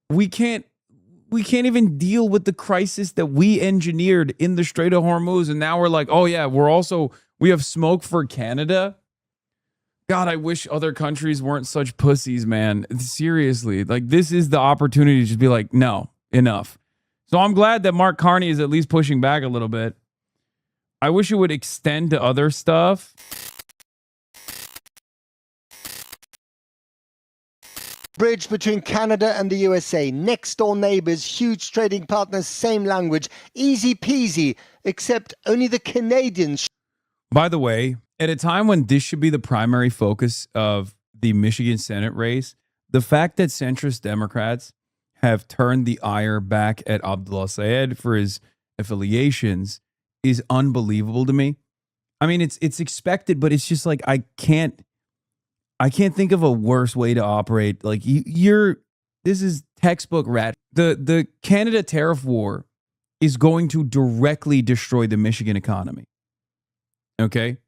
We can't even deal with the crisis that we engineered in the Strait of Hormuz. And now we're like, oh yeah, we have smoke for Canada. God, I wish other countries weren't such pussies, man. Seriously, like this is the opportunity to just be like, no, enough. So I'm glad that Mark Carney is at least pushing back a little bit. I wish it would extend to other stuff. Bridge between Canada and the USA. Next door neighbors, huge trading partners, same language. Easy peasy, except only the Canadians. By the way, at a time when this should be the primary focus of the Michigan Senate race, the fact that centrist Democrats have turned the ire back at Abdullah Sayed for his affiliations is unbelievable to me. I mean, it's expected, but it's just like I can't think of a worse way to operate. Like this is textbook rat. The Canada tariff war is going to directly destroy the Michigan economy. Okay?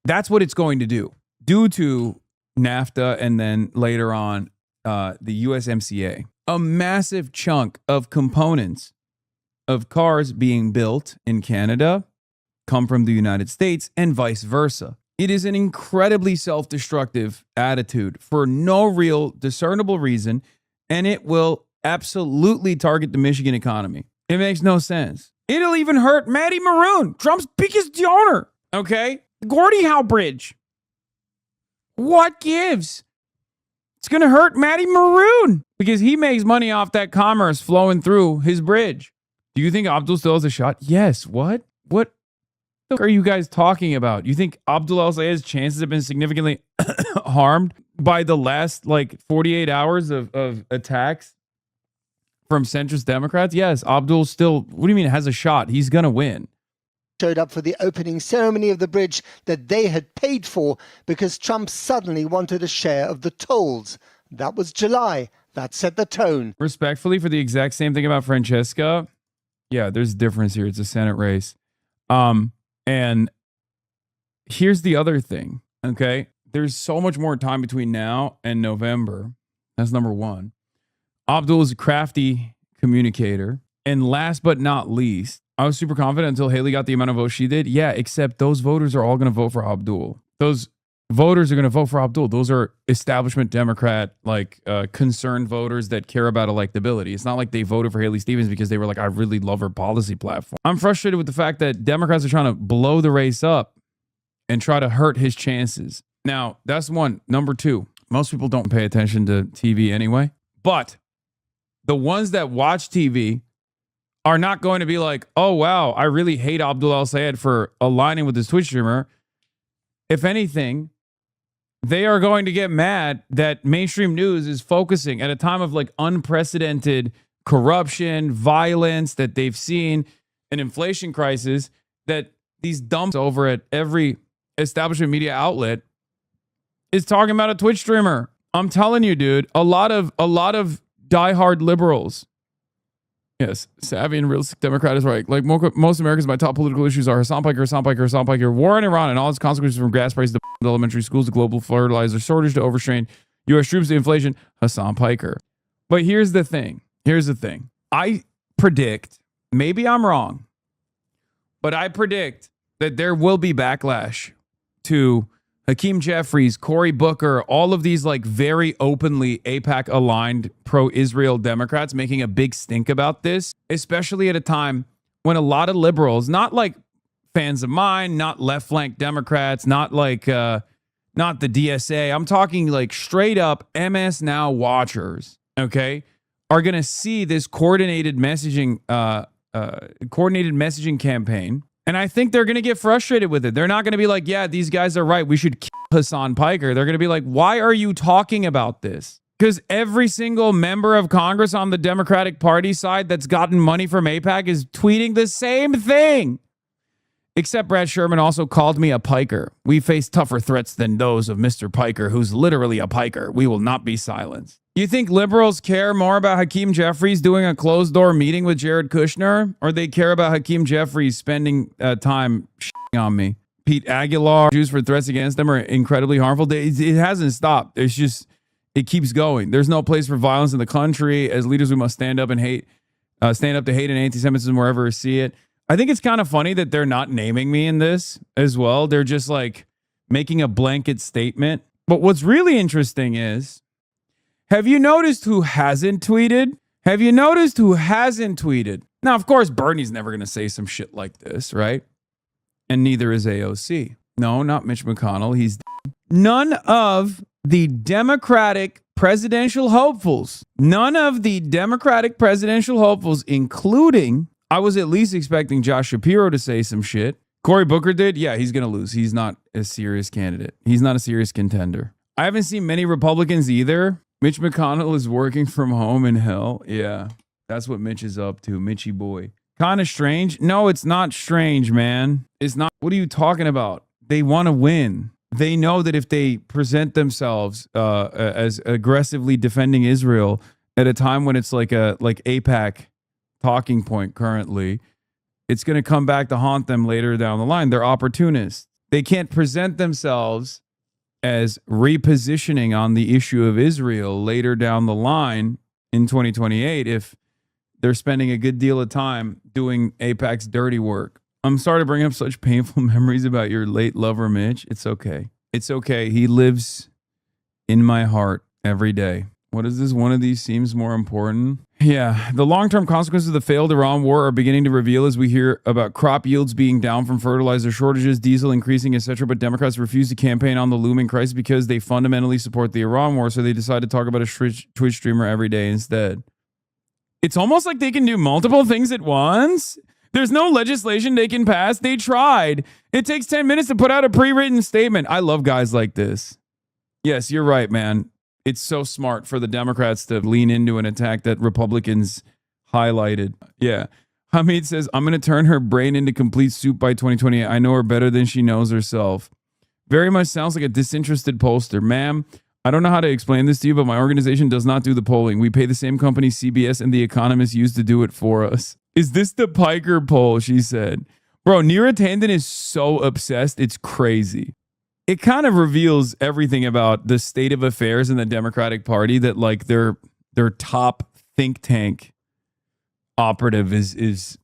That's what it's going to do due to NAFTA and then later on the USMCA. A massive chunk of components of cars being built in Canada come from the United States and vice versa. It is an incredibly self-destructive attitude for no real discernible reason, and it will absolutely target the Michigan economy. It makes no sense. It'll even hurt Matty Maroon, Trump's biggest donor. Okay? Gordie Howe Bridge. What gives? It's going to hurt Matty Maroon because he makes money off that commerce flowing through his bridge. Do you think Abdul still has a shot? Yes. What? What the fuck are you guys talking about? You think Abdul al-Sayed's chances have been significantly harmed by the last 48 hours of attacks from centrist Democrats? Yes, Abdul still, what do you mean has a shot? He's going to win. Showed up for the opening ceremony of the bridge that they had paid for because Trump suddenly wanted a share of the tolls. That was July. That set the tone. Respectfully, for the exact same thing about Francesca, yeah, there's a difference here. It's a Senate race. And here's the other thing, okay? There's so much more time between now and November. That's number one. Abdul is a crafty communicator. And last but not least, I was super confident until Haley got the amount of votes she did. Yeah, except those voters are all going to vote for Abdul. Those voters are going to vote for Abdul. Those are establishment Democrat, concerned voters that care about electability. It's not like they voted for Haley Stevens because they were like, I really love her policy platform. I'm frustrated with the fact that Democrats are trying to blow the race up and try to hurt his chances. Now, that's one. Number two, most people don't pay attention to TV anyway. But the ones that watch TV are not going to be like, oh, wow, I really hate Abdul al-Sayed for aligning with this Twitch streamer. If anything, they are going to get mad that mainstream news is focusing at a time of unprecedented corruption, violence that they've seen, an inflation crisis, that these dumps over at every establishment media outlet is talking about a Twitch streamer. I'm telling you, dude, a lot of diehard liberals. Yes, savvy and realistic Democrat is right. Like most Americans, my top political issues are Hasan Piker, war in Iran and all its consequences from gas prices to elementary schools to global fertilizer shortage to overstrained U.S. troops to inflation. Hasan Piker. But here's the thing. I predict, maybe I'm wrong, but I predict that there will be backlash to Hakeem Jeffries, Cory Booker, all of these very openly AIPAC aligned pro-Israel Democrats making a big stink about this, especially at a time when a lot of liberals, not fans of mine, not left flank Democrats, not the DSA, I'm talking straight up MS Now watchers, okay, are going to see this coordinated messaging campaign. And I think they're going to get frustrated with it. They're not going to be like, yeah, these guys are right. We should kill Hasan Piker. They're going to be like, why are you talking about this? Because every single member of Congress on the Democratic Party side that's gotten money from AIPAC is tweeting the same thing. Except Brad Sherman also called me a piker. We face tougher threats than those of Mr. Piker, who's literally a piker. We will not be silenced. You think liberals care more about Hakeem Jeffries doing a closed-door meeting with Jared Kushner, or they care about Hakeem Jeffries spending time shitting on me? Pete Aguilar, Jews for threats against them are incredibly harmful. It hasn't stopped. It's It keeps going. There's no place for violence in the country. As leaders, we must stand up to hate and anti-Semitism wherever we see it. I think it's kind of funny that they're not naming me in this as well. They're just like making a blanket statement. But what's really interesting is, have you noticed who hasn't tweeted? Have you noticed who hasn't tweeted? Now, of course, Bernie's never going to say some shit like this, right? And neither is AOC. No, not Mitch McConnell. He's none of the Democratic presidential hopefuls. None of the Democratic presidential hopefuls, including, I was at least expecting Josh Shapiro to say some shit. Cory Booker did. Yeah, he's going to lose. He's not a serious candidate. He's not a serious contender. I haven't seen many Republicans either. Mitch McConnell is working from home in hell. Yeah, that's what Mitch is up to. Mitchy boy. Kind of strange. No, it's not strange, man. It's not. What are you talking about? They want to win. They know that if they present themselves as aggressively defending Israel at a time when it's like AIPAC talking point currently, it's going to come back to haunt them later down the line. They're opportunists. They can't present themselves as repositioning on the issue of Israel later down the line in 2028 if they're spending a good deal of time doing AIPAC's dirty work. I'm sorry to bring up such painful memories about your late lover, Mitch. It's okay. It's okay. He lives in my heart every day. What is this? One of these seems more important. Yeah, the long-term consequences of the failed Iran war are beginning to reveal as we hear about crop yields being down from fertilizer shortages, diesel increasing, etc. But Democrats refuse to campaign on the looming crisis because they fundamentally support the Iran war, so they decide to talk about a Twitch streamer every day instead. It's almost like they can do multiple things at once. There's no legislation they can pass. They tried. It takes 10 minutes to put out a pre-written statement. I love guys like this. Yes, you're right, man. It's so smart for the Democrats to lean into an attack that Republicans highlighted. Yeah. Hamid says, I'm going to turn her brain into complete soup by 2028. I know her better than she knows herself. Very much sounds like a disinterested pollster. Ma'am, I don't know how to explain this to you, but my organization does not do the polling. We pay the same company CBS and The Economist use to do it for us. Is this the Piker poll? She said. Bro, Neera Tanden is so obsessed. It's crazy. It kind of reveals everything about the state of affairs in the Democratic Party that like their top think tank operative is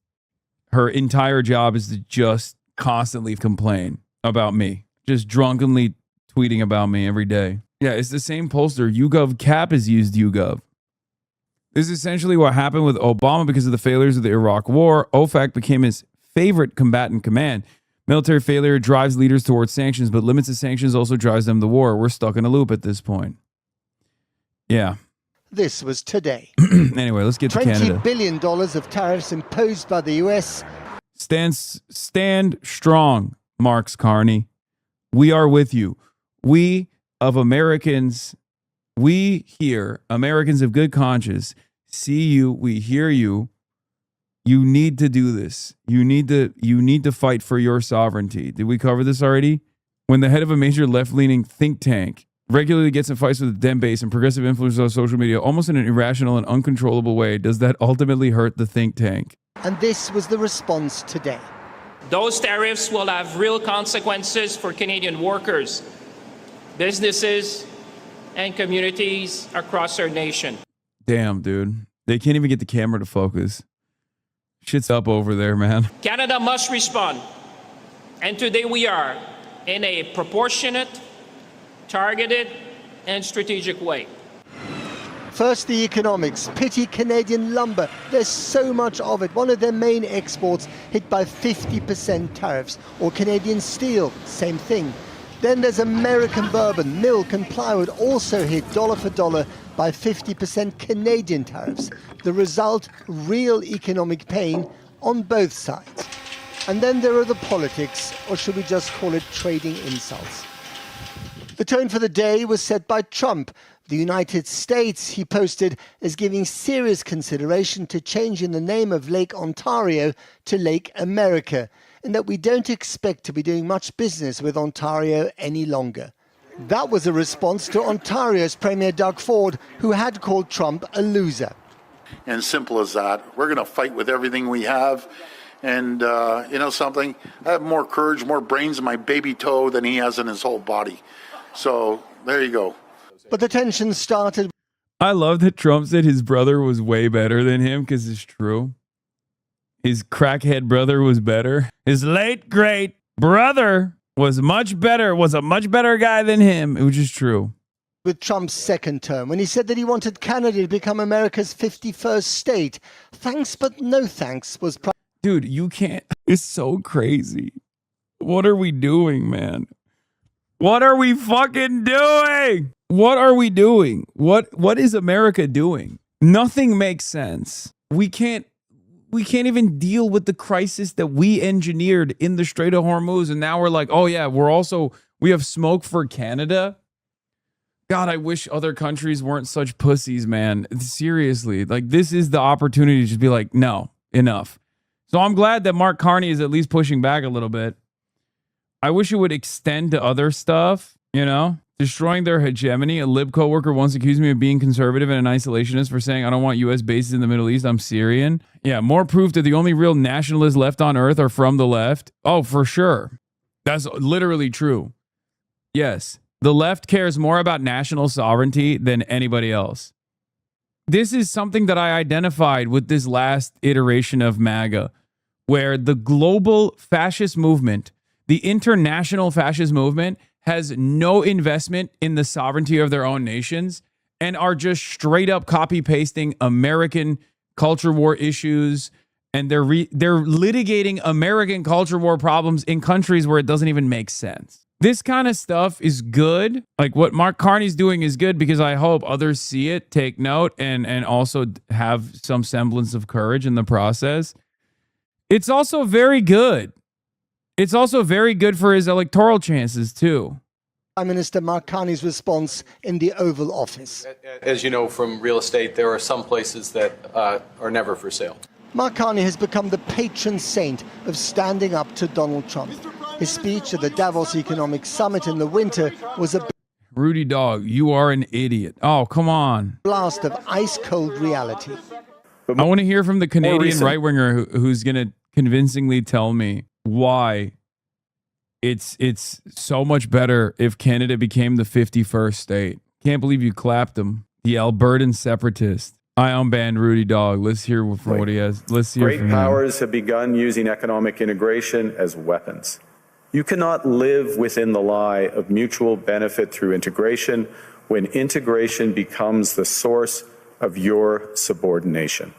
her entire job is to just constantly complain about me. Just drunkenly tweeting about me every day. Yeah, it's the same pollster. YouGov Cap has used YouGov. This is essentially what happened with Obama because of the failures of the Iraq War. OFAC became his favorite combatant command. Military failure drives leaders towards sanctions, but limits the sanctions also drives them to war. We're stuck in a loop at this point. Yeah. This was today. Anyway, let's get to Canada. $20 billion of tariffs imposed by the U.S. Stand strong, Marks Carney. We are with you. We of Americans, we here, Americans of good conscience, see you, we hear you. You need to do this. You need to fight for your sovereignty. Did we cover this already? When the head of a major left-leaning think tank regularly gets in fights with the Dem base and progressive influencers on social media, almost in an irrational and uncontrollable way, does that ultimately hurt the think tank? And this was the response today. Those tariffs will have real consequences for Canadian workers, businesses, and communities across our nation. Damn, dude. They can't even get the camera to focus. Shit's up over there, man. Canada must respond. And today we are in a proportionate, targeted, and strategic way. First, the economics. Pity Canadian lumber. There's so much of it. One of their main exports hit by 50% tariffs. Or Canadian steel, same thing. Then there's American bourbon, milk and plywood also hit dollar for dollar by 50% Canadian tariffs. The result, real economic pain on both sides. And then there are the politics, or should we just call it trading insults? The tone for the day was set by Trump. The United States, he posted, is giving serious consideration to changing the name of Lake Ontario to Lake America, and that we don't expect to be doing much business with Ontario any longer. That was a response to Ontario's Premier Doug Ford, who had called Trump a loser. And simple as that. We're going to fight with everything we have. And you know something? I have more courage, more brains in my baby toe than he has in his whole body. So there you go. But the tension started. I love that Trump said his brother was way better than him, because it's true. His crackhead brother was better. His late great brother was a much better guy than him, which is true. With Trump's second term, when he said that he wanted Canada to become America's 51st state. Thanks, but no thanks was. Dude, you can't. It's so crazy. What are we doing, man? What are we fucking doing? What are we doing? What is America doing? Nothing makes sense. We can't even deal with the crisis that we engineered in the Strait of Hormuz, and now we're like, oh yeah, we have smoke for Canada. God, I wish other countries weren't such pussies, man. Seriously, like, this is the opportunity to just be like, no, enough. So I'm glad that Mark Carney is at least pushing back a little bit. I wish it would extend to other stuff, destroying their hegemony. A lib coworker once accused me of being conservative and an isolationist for saying I don't want U.S. bases in the Middle East. I'm Syrian. Yeah, more proof that the only real nationalists left on earth are from the left. Oh, for sure. That's literally true. Yes, the left cares more about national sovereignty than anybody else. This is something that I identified with this last iteration of MAGA, where the global fascist movement, the international fascist movement, has no investment in the sovereignty of their own nations and are just straight up copy pasting American culture war issues, and they're litigating American culture war problems in countries where it doesn't even make sense. This kind of stuff is good. Like what Mark Carney's doing is good, because I hope others see it, take note, and also have some semblance of courage in the process. It's also very good. It's also very good for his electoral chances, too. Prime Minister Mark Carney's response in the Oval Office. As you know from real estate, there are some places that are never for sale. Mark Carney has become the patron saint of standing up to Donald Trump. His speech at the Davos Economic Summit in the winter was a Rudy Dog, you are an idiot. Oh, come on. blast of ice-cold reality. I want to hear from the Canadian right-winger who's going to convincingly tell me why it's so much better if Canada became the 51st state. Can't believe you clapped him. The Albertan separatist. I unbanned Rudy Dog. Let's hear from what he has. Let's hear from him. Great powers have begun using economic integration as weapons. You cannot live within the lie of mutual benefit through integration when integration becomes the source of your subordination.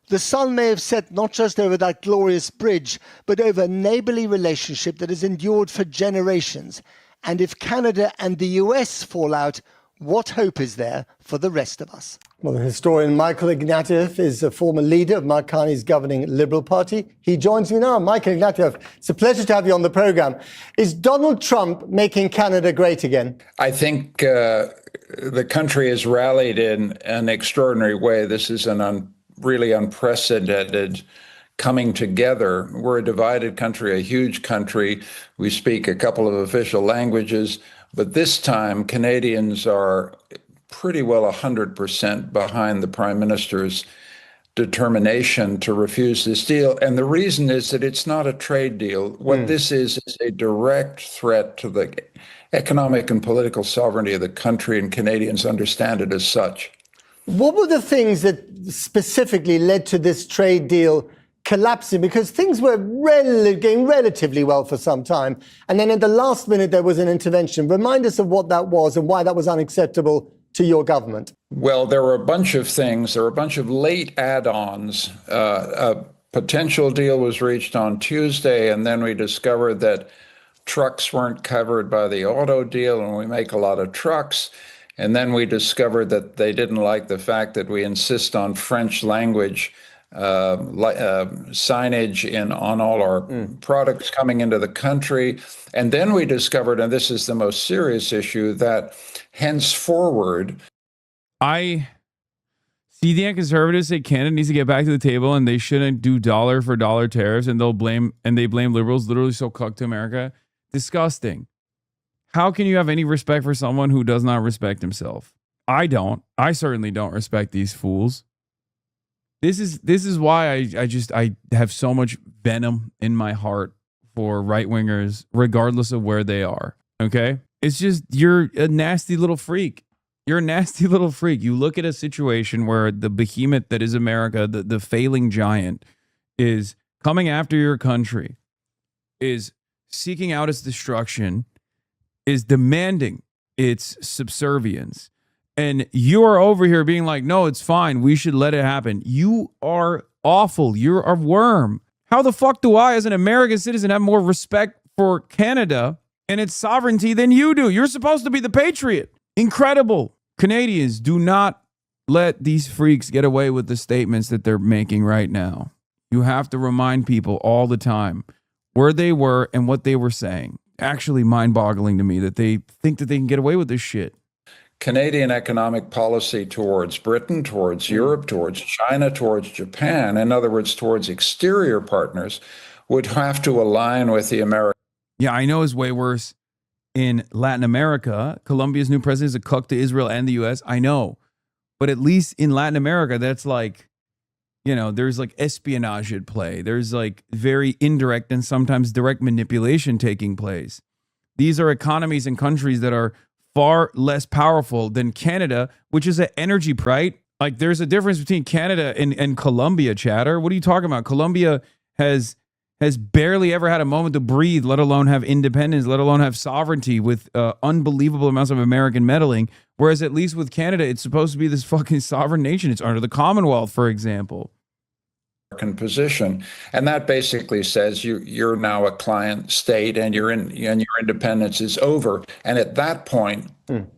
The sun may have set not just over that glorious bridge, but over a neighborly relationship that has endured for generations. And if Canada and the US fall out, what hope is there for the rest of us? Well, the historian Michael Ignatieff is a former leader of Mark Carney's governing Liberal Party. He joins me now. Michael Ignatieff, it's a pleasure to have you on the program. Is Donald Trump making Canada great again? I think the country has rallied in an extraordinary way. This is an really unprecedented coming together. We're a divided country, a huge country. We speak a couple of official languages, but this time Canadians are pretty well 100% behind the Prime Minister's determination to refuse this deal. And the reason is that it's not a trade deal. What this is a direct threat to the economic and political sovereignty of the country, and Canadians understand it as such. What were the things that specifically led to this trade deal collapsing? Because things were going relatively well for some time. And then at the last minute, there was an intervention. Remind us of what that was and why that was unacceptable to your government. Well, there were a bunch of things. There were a bunch of late add-ons. A potential deal was reached on Tuesday, and then we discovered that trucks weren't covered by the auto deal, and we make a lot of trucks. And then we discovered that they didn't like the fact that we insist on French language signage on all our products coming into the country. And then we discovered, and this is the most serious issue, that henceforward, I see the conservatives say Canada needs to get back to the table and they shouldn't do dollar for dollar tariffs, and they blame liberals, literally so cucked to America. Disgusting. How can you have any respect for someone who does not respect himself? I don't. I certainly don't respect these fools. This is why I have so much venom in my heart for right-wingers, regardless of where they are. Okay? It's just, you're a nasty little freak. You're a nasty little freak. You look at a situation where the behemoth that is America, the failing giant, is coming after your country, is seeking out its destruction, is demanding its subservience. And you are over here being like, no, it's fine. We should let it happen. You are awful. You're a worm. How the fuck do I, as an American citizen, have more respect for Canada and its sovereignty than you do? You're supposed to be the patriot. Incredible. Canadians, do not let these freaks get away with the statements that they're making right now. You have to remind people all the time where they were and what they were saying. Actually mind-boggling to me that they think that they can get away with this shit. Canadian economic policy towards Britain, towards Europe, towards China, towards Japan, in other words, towards exterior partners, would have to align with the American. Yeah, I know it's way worse in Latin America. Colombia's new president is a cook to Israel and the U.S. I know. But at least in Latin America, that's like, you know, there's like espionage at play. There's like very indirect and sometimes direct manipulation taking place. These are economies and countries that are far less powerful than Canada, which is an energy, right? Like there's a difference between Canada and Colombia, chatter. What are you talking about? Colombia has barely ever had a moment to breathe, let alone have independence, let alone have sovereignty with unbelievable amounts of American meddling. Whereas at least with Canada, it's supposed to be this fucking sovereign nation. It's under the Commonwealth, for example. Position, and that basically says you're now a client state, and your independence is over. And at that point,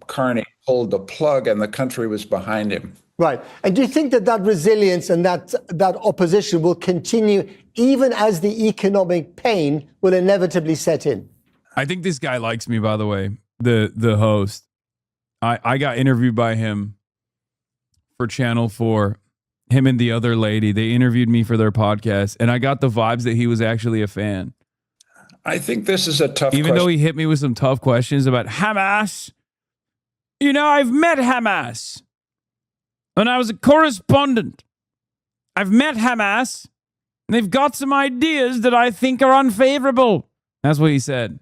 Carney pulled the plug, and the country was behind him. Right. And do you think that resilience and that opposition will continue even as the economic pain will inevitably set in? I think this guy likes me, by the way, the host. I got interviewed by him for Channel 4. Him and the other lady, they interviewed me for their podcast, and I got the vibes that he was actually a fan. I think this is a tough question. Even though he hit me with some tough questions about Hamas. You know, I've met Hamas. When I was a correspondent, I've met Hamas, and they've got some ideas that I think are unfavorable. That's what he said.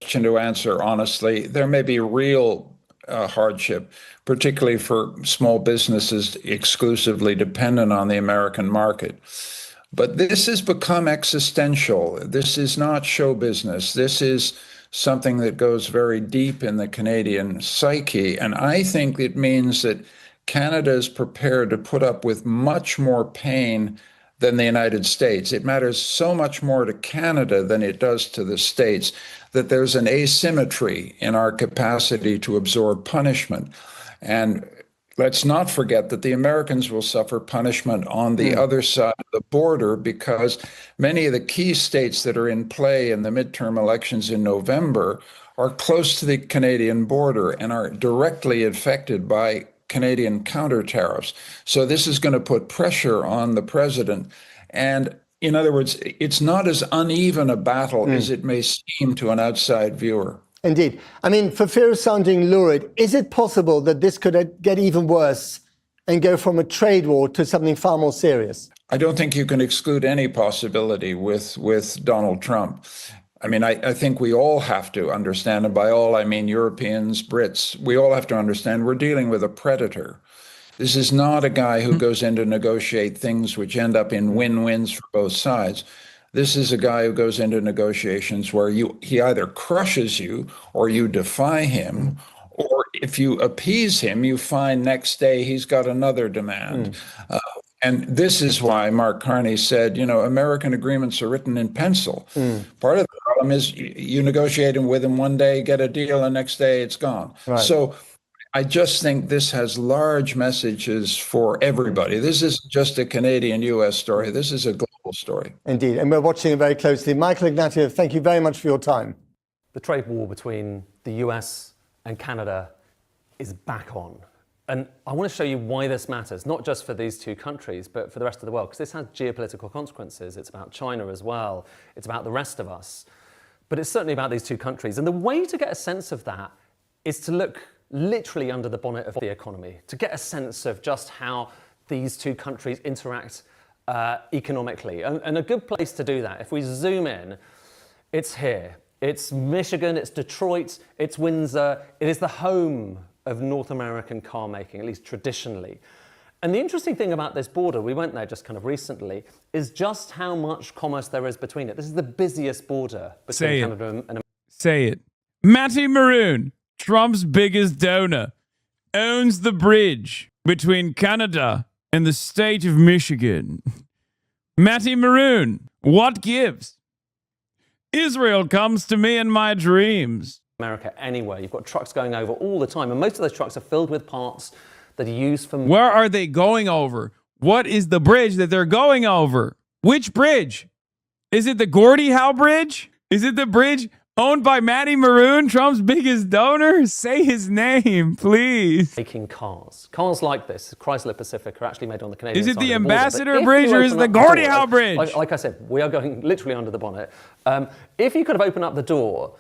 To answer honestly, there may be real hardship, particularly for small businesses exclusively dependent on the American market. But this has become existential. This is not show business. This is something that goes very deep in the Canadian psyche. And I think it means that Canada is prepared to put up with much more pain than the United States. It matters so much more to Canada than it does to the States, that there's an asymmetry in our capacity to absorb punishment. And let's not forget that the Americans will suffer punishment on the other side of the border, because many of the key states that are in play in the midterm elections in November are close to the Canadian border and are directly affected by Canadian counter tariffs. So this is going to put pressure on the president. And in other words, it's not as uneven a battle as it may seem to an outside viewer. Indeed. I mean, for fear of sounding lurid, is it possible that this could get even worse and go from a trade war to something far more serious? I don't think you can exclude any possibility with Donald Trump. I mean, I think we all have to understand, and by all I mean Europeans, Brits, we all have to understand we're dealing with a predator. This is not a guy who goes in to negotiate things which end up in win-wins for both sides. This is a guy who goes into negotiations where he either crushes you or you defy him, or if you appease him, you find next day he's got another demand. And this is why Mark Carney said, you know, American agreements are written in pencil. Part of the problem is you negotiate with him one day, get a deal, and next day it's gone. Right. So I just think this has large messages for everybody. This isn't just a Canadian-U.S. story. This is a global story. Indeed, and we're watching it very closely. Michael Ignatieff, thank you very much for your time. The trade war between the US and Canada is back on. And I want to show you why this matters, not just for these two countries, but for the rest of the world, because this has geopolitical consequences. It's about China as well. It's about the rest of us. But it's certainly about these two countries. And the way to get a sense of that is to look literally under the bonnet of the economy, to get a sense of just how these two countries interact economically. And a good place to do that, if we zoom in, it's here. It's Michigan, it's Detroit, it's Windsor. It is the home of North American car making, at least traditionally. And the interesting thing about this border, we went there just kind of recently, is just how much commerce there is between it. This is the busiest border between Canada and America. Say it. Matty Maroon, Trump's biggest donor, owns the bridge between Canada and the state of Michigan. Matty Maroon, what gives? Israel comes to me in my dreams. America anywhere. You've got trucks going over all the time, and most of those trucks are filled with parts that are used for... Where are they going over? What is the bridge that they're going over? Which bridge? Is it the Gordie Howe Bridge? Is it the bridge owned by Matty Maroon, Trump's biggest donor? Say his name, please. Making cars. Cars like this, Chrysler Pacific, are actually made on the Canadian Is it side the of the border. Ambassador Bridge or is it the Gordie Howe Bridge? Like I said, we are going literally under the bonnet. If you could have opened up the door,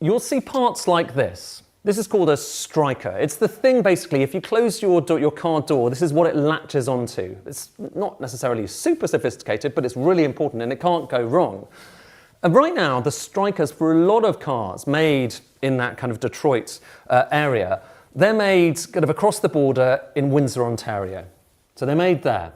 you'll see parts like this. This is called a striker. It's the thing, basically, if you close your car door, this is what it latches onto. It's not necessarily super sophisticated, but it's really important and it can't go wrong. And right now, the strikers for a lot of cars made in that kind of Detroit area, they're made kind of across the border in Windsor, Ontario. So they're made there.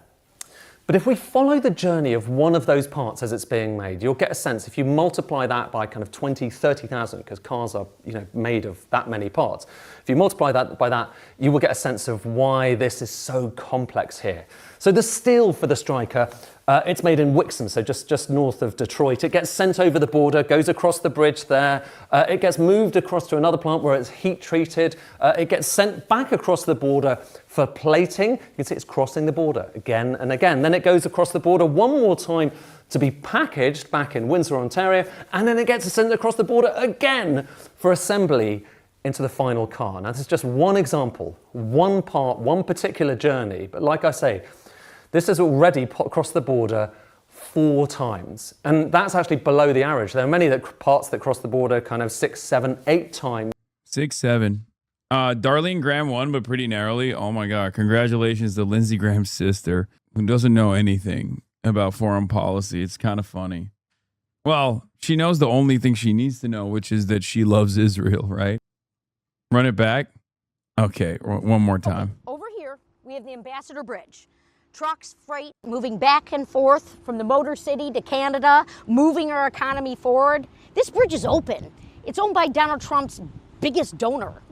But if we follow the journey of one of those parts as it's being made, you'll get a sense, if you multiply that by kind of 20, 30,000, because cars are made of that many parts, if you multiply that by that, you will get a sense of why this is so complex here. So the steel for the striker, it's made in Wixom, so just north of Detroit. It gets sent over the border, goes across the bridge there. It gets moved across to another plant where it's heat treated. It gets sent back across the border for plating. You can see it's crossing the border again and again. Then it goes across the border one more time to be packaged back in Windsor, Ontario. And then it gets sent across the border again for assembly into the final car. Now, this is just one example, one part, one particular journey. But like I say, this has already crossed the border 4 times. And that's actually below the average. There are many parts that cross the border kind of 6, 7, 8 times. 6, 7. Darlene Graham won, but pretty narrowly. Oh my God. Congratulations to Lindsey Graham's sister, who doesn't know anything about foreign policy. It's kind of funny. Well, she knows the only thing she needs to know, which is that she loves Israel, right? Run it back. Okay, one more time. Over here, we have the Ambassador Bridge. Trucks, freight, moving back and forth from the Motor City to Canada, moving our economy forward. This bridge is open. It's owned by Donald Trump's biggest donor,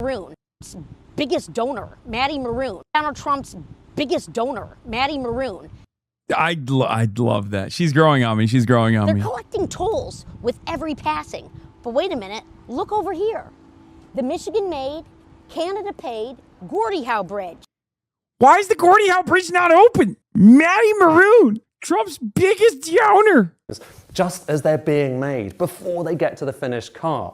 Maroon. Biggest donor, Matty Maroon. Donald Trump's biggest donor, Matty Maroon. I'd love that. She's growing on me. She's growing on me. They're collecting tolls with every passing. But wait a minute, look over here. The Michigan-made, Canada-paid Gordie Howe Bridge. Why is the Gordie Howe Bridge not open? Matty Maroon, Trump's biggest donor. Just as they're being made before they get to the finished car.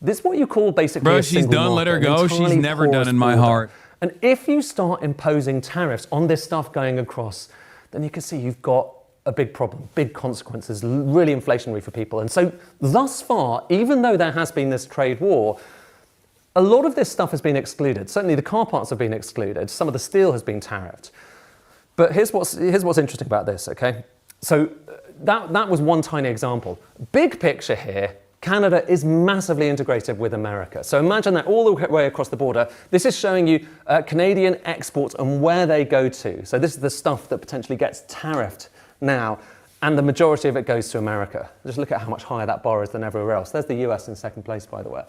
This is what you call basically Bro, a she's single done. Let her market, go. She's never done in my border. heart. And if you start imposing tariffs on this stuff going across, then you can see you've got a big problem, big consequences, really inflationary for people. And so thus far, even though there has been this trade war, a lot of this stuff has been excluded. Certainly the car parts have been excluded. Some of the steel has been tariffed. But here's what's interesting about this, okay? So that was one tiny example. Big picture here, Canada is massively integrated with America. So imagine that all the way across the border. This is showing you Canadian exports and where they go to. So this is the stuff that potentially gets tariffed now, and the majority of it goes to America. Just look at how much higher that bar is than everywhere else. There's the US in second place, by the way.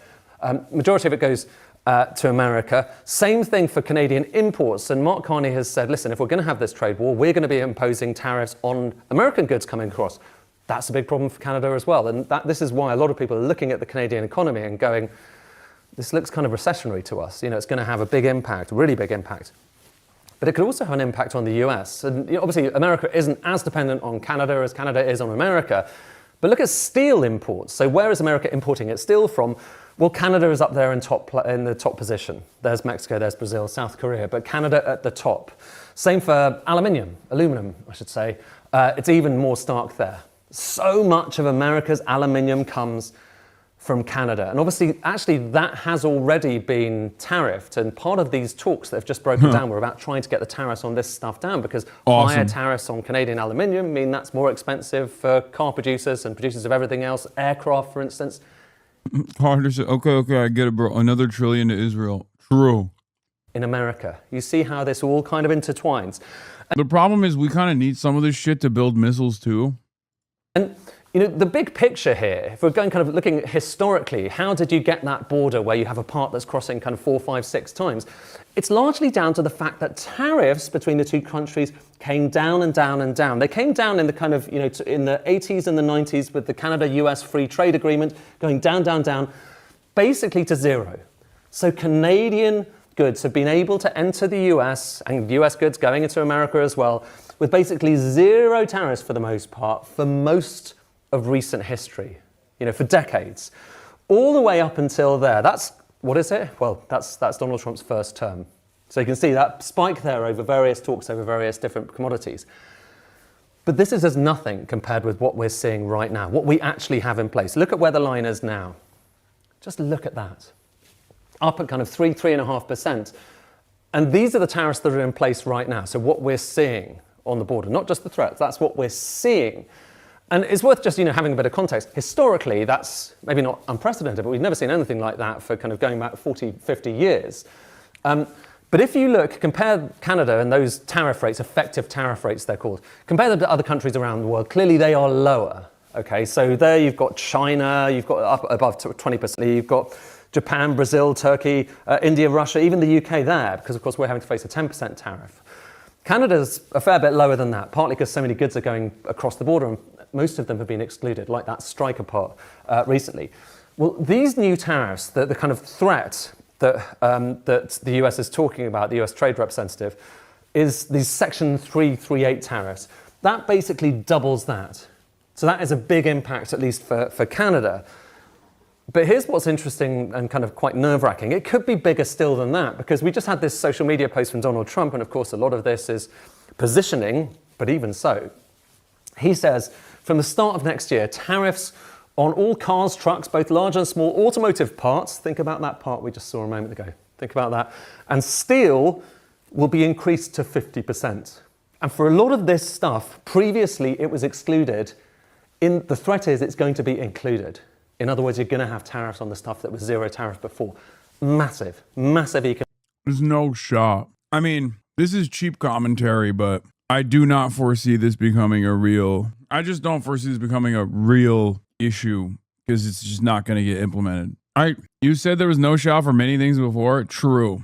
Majority of it goes to America. Same thing for Canadian imports. And Mark Carney has said, listen, if we're going to have this trade war, we're going to be imposing tariffs on American goods coming across. That's a big problem for Canada as well. And this is why a lot of people are looking at the Canadian economy and going, this looks kind of recessionary to us. You know, it's going to have a big impact, really big impact. But it could also have an impact on the US. And obviously, America isn't as dependent on Canada as Canada is on America. But look at steel imports. So where is America importing its steel from? Well, Canada is up there in the top position. There's Mexico, there's Brazil, South Korea, but Canada at the top. Same for aluminum, I should say. It's even more stark there. So much of America's aluminum comes from Canada. And obviously, actually, that has already been tariffed. And part of these talks that have just broken down were about trying to get the tariffs on this stuff down, because higher tariffs on Canadian aluminium mean that's more expensive for car producers and producers of everything else, aircraft, for instance. Carter said, okay, I get it, bro. Another trillion to Israel. True. In America. You see how this all kind of intertwines. The problem is we kind of need some of this shit to build missiles too. And you know, the big picture here, if we're going kind of looking historically, how did you get that border where you have a part that's crossing kind of 4, 5, 6 times? It's largely down to the fact that tariffs between the two countries came down and down and down. They came down in the kind of, you know, in the 80s and the 90s with the Canada-US free trade agreement, going down, down, down, basically to zero. So Canadian goods have been able to enter the US, and US goods going into America as well, with basically zero tariffs for the most part, for most of recent history, you know, for decades, all the way up until there. That's, what is it? Well, that's Donald Trump's first term. So you can see that spike there over various talks over various different commodities. But this is as nothing compared with what we're seeing right now, what we actually have in place. Look at where the line is now. Just look at that. Up at kind of 3.5%. And these are the tariffs that are in place right now. So what we're seeing on the border, not just the threats, that's what we're seeing. And it's worth just, you know, having a bit of context. Historically, that's maybe not unprecedented, but we've never seen anything like that for kind of going back 40, 50 years. But if you look, compare Canada and those tariff rates, effective tariff rates they're called, compare them to other countries around the world, clearly they are lower. Okay, so there you've got China, you've got up above 20%, you've got Japan, Brazil, Turkey, India, Russia, even the UK there, because of course we're having to face a 10% tariff. Canada's a fair bit lower than that, partly because so many goods are going across the border and most of them have been excluded, like that striker part recently. Well, these new tariffs, the kind of threat that the US is talking about, the US Trade Representative, is these Section 338 tariffs. That basically doubles that. So that is a big impact, at least for Canada. But here's what's interesting and kind of quite nerve-wracking. It could be bigger still than that, because we just had this social media post from Donald Trump, and of course a lot of this is positioning, but even so. He says, from the start of next year, tariffs on all cars, trucks, both large and small automotive parts, think about that part we just saw a moment ago, think about that, and steel will be increased to 50%. And for a lot of this stuff, previously it was excluded. The threat is it's going to be included. In other words, you're going to have tariffs on the stuff that was zero tariff before. Massive, massive economic. There's no shot. I mean, this is cheap commentary, but I do not foresee this becoming a real, I just don't foresee this becoming a real issue because it's just not going to get implemented. You said there was no shot for many things before. True.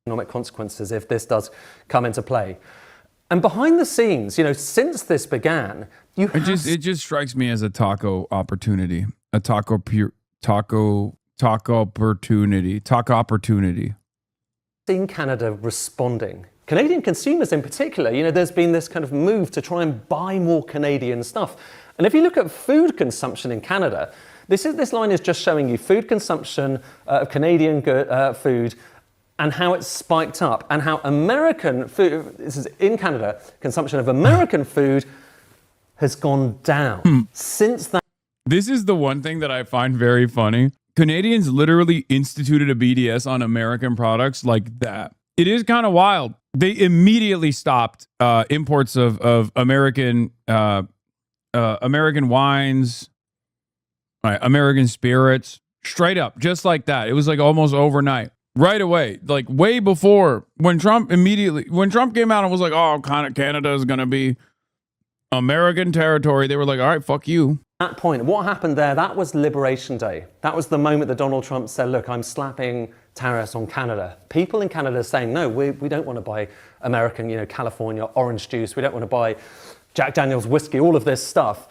Economic consequences if this does come into play. And behind the scenes, you know, since this began, it just strikes me as a taco opportunity. A taco opportunity. Seen Canada responding. Canadian consumers in particular, you know, there's been this kind of move to try and buy more Canadian stuff. And if you look at food consumption in Canada, this line is just showing you food consumption of Canadian food and how it's spiked up, and how American food, this is in Canada, consumption of American food has gone down since that. This is the one thing that I find very funny. Canadians literally instituted a BDS on American products like that. It is kind of wild. They immediately stopped imports of American wines, American spirits, straight up, just like that. It was like almost overnight, right away, like way before when Trump came out and was like, "Oh, Canada is gonna be American territory." They were like, "All right, fuck you." At that point, what happened there, that was Liberation Day. That was the moment that Donald Trump said, look, I'm slapping tariffs on Canada. People in Canada are saying, no, we don't want to buy American, you know, California orange juice. We don't want to buy Jack Daniel's whiskey, all of this stuff.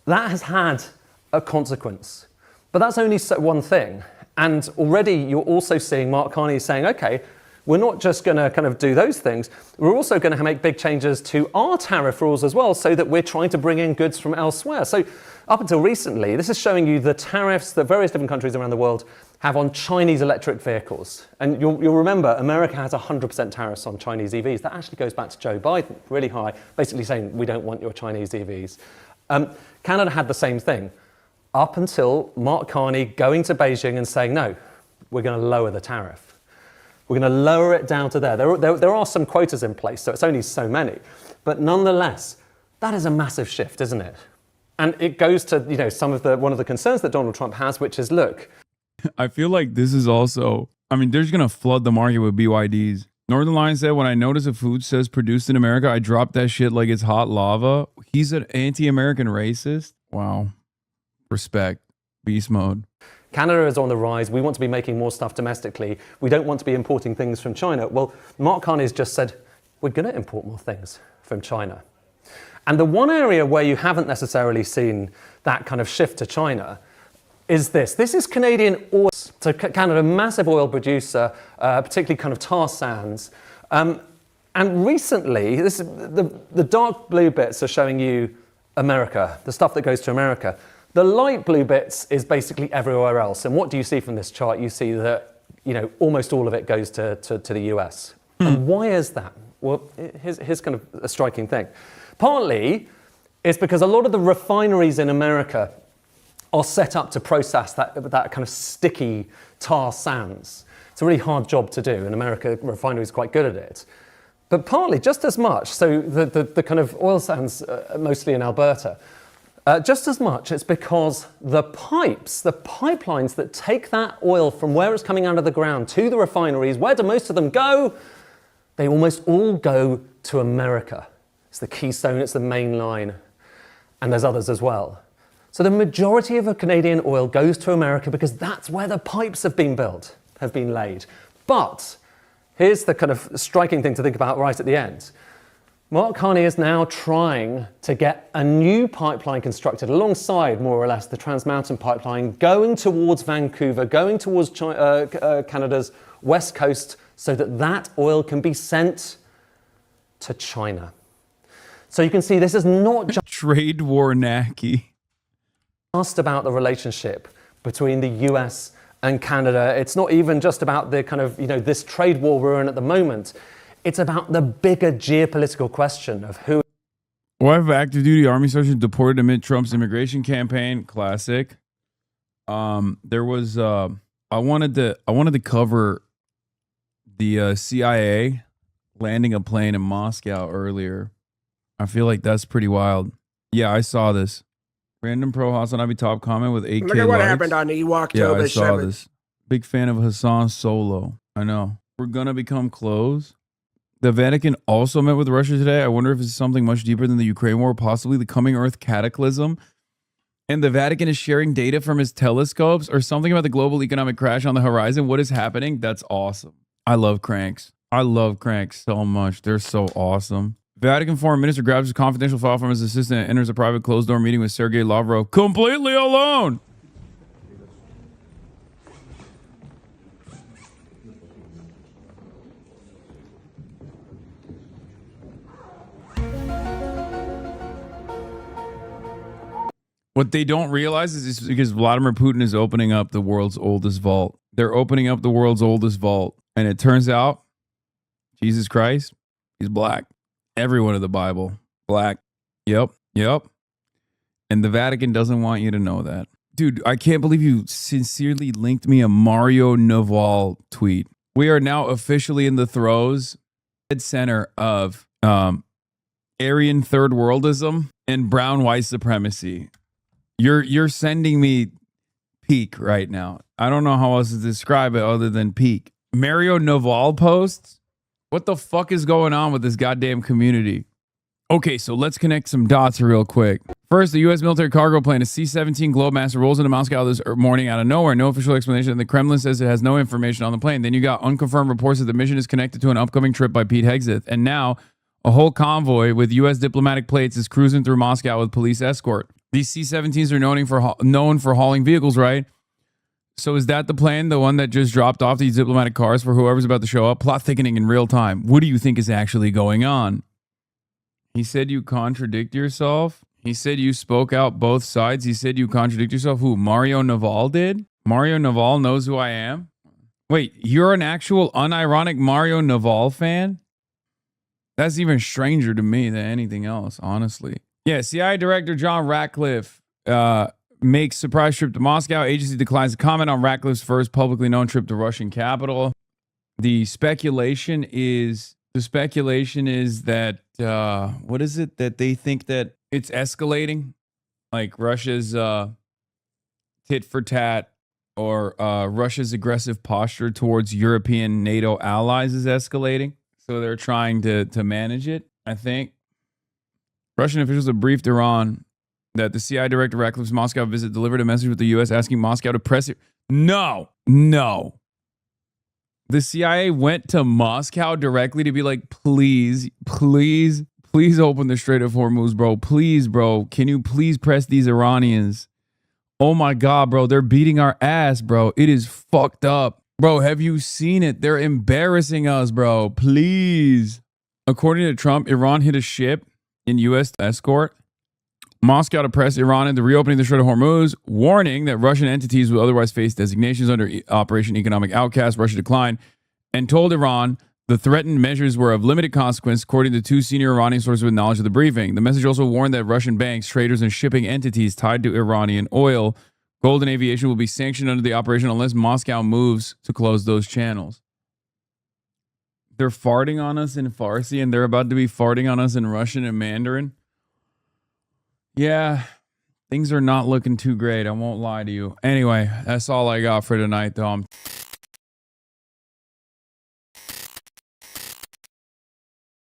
That has had a consequence. But that's only one thing. And already you're also seeing Mark Carney saying, okay, we're not just going to kind of do those things. We're also going to make big changes to our tariff rules as well, so that we're trying to bring in goods from elsewhere. So up until recently, this is showing you the tariffs that various different countries around the world have on Chinese electric vehicles. And you'll remember, America has 100% tariffs on Chinese EVs. That actually goes back to Joe Biden, really high, basically saying, we don't want your Chinese EVs. Canada had the same thing, up until Mark Carney going to Beijing and saying, no, we're going to lower the tariff. We're going to lower it down to there. There are some quotas in place, so it's only so many. But nonetheless, that is a massive shift, isn't it? And it goes to, one of the concerns that Donald Trump has, which is, look, I feel like this is also, I mean, they're just going to flood the market with BYDs. Northern Lion said, when I notice a food says produced in America, I drop that shit like it's hot lava. He's an anti-American racist. Wow. Respect. Beast mode. Canada is on the rise. We want to be making more stuff domestically. We don't want to be importing things from China. Well, Mark Carney's just said, we're going to import more things from China. And the one area where you haven't necessarily seen that kind of shift to China is this. This is Canadian oil. So Canada, massive oil producer, particularly kind of tar sands. And recently, the dark blue bits are showing you America, the stuff that goes to America. The light blue bits is basically everywhere else. And what do you see from this chart? You see that, almost all of it goes to the US. And why is that? Well, here's kind of a striking thing. Partly, it's because a lot of the refineries in America are set up to process that kind of sticky tar sands. It's a really hard job to do, and America refineries are quite good at it. But partly, just as much, so the kind of oil sands, mostly in Alberta, just as much, it's because the pipelines that take that oil from where it's coming out of the ground to the refineries, where do most of them go? They almost all go to America. It's the Keystone, it's the main line, and there's others as well. So the majority of Canadian oil goes to America because that's where the pipes have been built, have been laid. But here's the kind of striking thing to think about right at the end. Mark Carney is now trying to get a new pipeline constructed alongside, more or less, the Trans Mountain Pipeline, going towards Vancouver, going towards Canada's west coast, so that oil can be sent to China. So you can see this is not just trade war knacky. Just about the relationship between the US and Canada. It's not even just about the kind of, this trade war we're in at the moment. It's about the bigger geopolitical question of who. Wife of active duty Army sergeant deported amid Trump's immigration campaign. Classic. There was I wanted to cover the CIA landing a plane in Moscow earlier. I feel like that's pretty wild. Yeah, I saw this. Random pro HasanAbi top comment with 8K Look at what likes. happened on the Ewok Yeah, I Toba saw 7th. this. Big fan of Hassan Solo. I know. We're gonna become close. The Vatican also met with Russia today. I wonder if it's something much deeper than the Ukraine war, possibly the coming Earth cataclysm. And the Vatican is sharing data from his telescopes or something about the global economic crash on the horizon. What is happening? That's awesome. I love cranks. I love cranks so much. They're so awesome. Vatican foreign minister grabs a confidential file from his assistant and enters a private closed-door meeting with Sergei Lavrov completely alone. What they don't realize is because Vladimir Putin is opening up the world's oldest vault. They're opening up the world's oldest vault. And it turns out, Jesus Christ, he's black. Everyone of the Bible, black. Yep. And the Vatican doesn't want you to know that. Dude, I can't believe you sincerely linked me a Mario Naval tweet. We are now officially in the throes, dead center of Aryan third worldism and brown white supremacy. You're sending me peak right now. I don't know how else to describe it other than peak. Mario Naval posts? What the fuck is going on with this goddamn community? Okay, so let's connect some dots real quick. First, the U.S. military cargo plane, a C-17 Globemaster, rolls into Moscow this morning out of nowhere. No official explanation, and the Kremlin says it has no information on the plane. Then you got unconfirmed reports that the mission is connected to an upcoming trip by Pete Hegseth. And now, a whole convoy with U.S. diplomatic plates is cruising through Moscow with police escort. These C-17s are known for hauling vehicles, right? So is that the plane, the one that just dropped off these diplomatic cars for whoever's about to show up? Plot thickening in real time. What do you think is actually going on? He said you contradict yourself. He said you spoke out both sides. He said you contradict yourself. Who? Mario Naval did? Mario Naval knows who I am? Wait, you're an actual unironic Mario Naval fan? That's even stranger to me than anything else, honestly. Yeah, CIA Director John Ratcliffe makes surprise trip to Moscow. Agency declines to comment on Ratcliffe's first publicly known trip to Russian capital. The speculation is that what is it that they think that it's escalating? like Russia's tit for tat or Russia's aggressive posture towards European NATO allies is escalating. So they're trying to manage it, I think. Russian officials have briefed Iran that the CIA director Ratcliffe's Moscow visit delivered a message with the U.S. asking Moscow to press it. No. The CIA went to Moscow directly to be like, please open the Strait of Hormuz, bro. Please, bro. Can you please press these Iranians? Oh my God, bro. They're beating our ass, bro. It is fucked up. Bro, have you seen it? They're embarrassing us, bro. Please. According to Trump, Iran hit a ship in U.S. escort Moscow to press Iran into reopening the Strait of Hormuz, warning that Russian entities will otherwise face designations under Operation Economic Outcast. Russia declined and told Iran the threatened measures were of limited consequence, according to two senior Iranian sources with knowledge of the briefing. The message also warned that Russian banks, traders, and shipping entities tied to Iranian oil, gold, and aviation will be sanctioned under the operation unless Moscow moves to close those channels. They're farting on us in Farsi, and they're about to be farting on us in Russian and Mandarin. Yeah, things are not looking too great. I won't lie to you. Anyway, that's all I got for tonight, though.